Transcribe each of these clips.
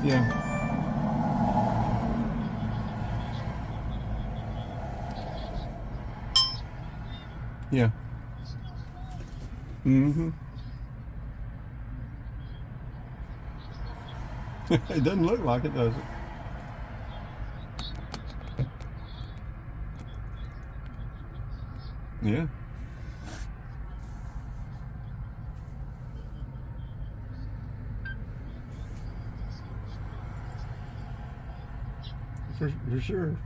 Yeah. Yeah. Mm-hmm. It doesn't look like it, does it? Yeah. For sure.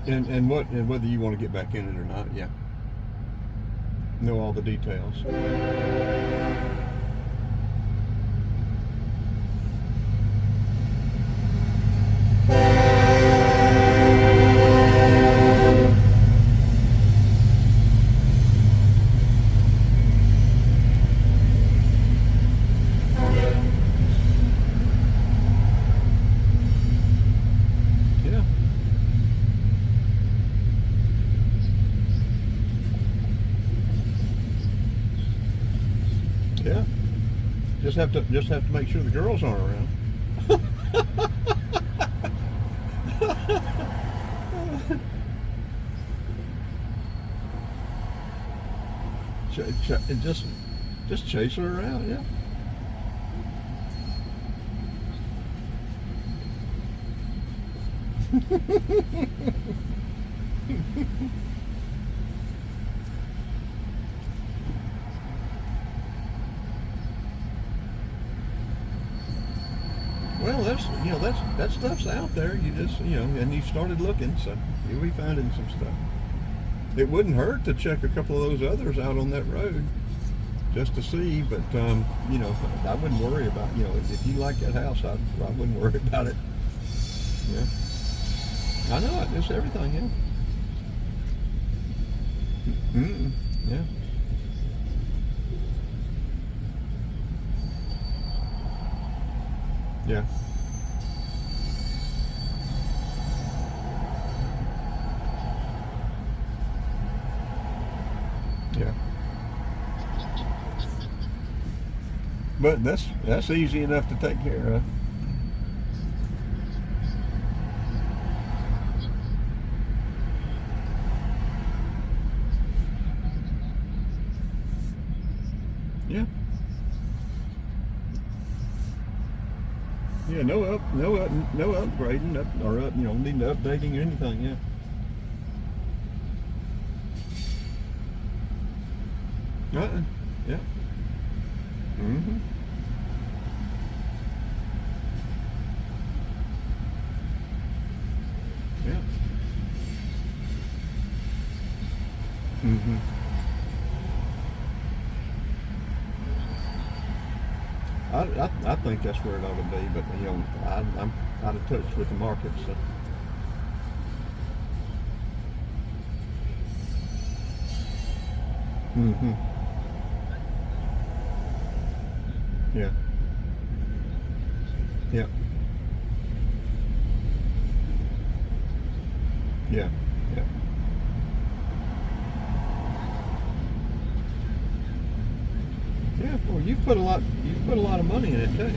And whether you want to get back in it or not, yeah. Know all the details. Yeah. Yeah. Just have to make sure the girls aren't around. Just chase her around, yeah. Well, that stuff's out there. You just and you started looking, so you'll be finding some stuff. It wouldn't hurt to check a couple of those others out on that road just to see, but I wouldn't worry about if you like that house, I wouldn't worry about it. Yeah, I know it. It's everything. Yeah. Yeah. Yeah. Yeah. But that's easy enough to take care of. Yeah. Yeah. No upgrading or needing updating or anything. Yeah. Yeah. Mm-hmm. Yeah. Mm-hmm. I think that's where it ought to be, but I'm out of touch with the market, so. Mm-hmm. Yeah. Yeah. Yeah. Yeah. Yeah. Well, you've put a lot of money in it too.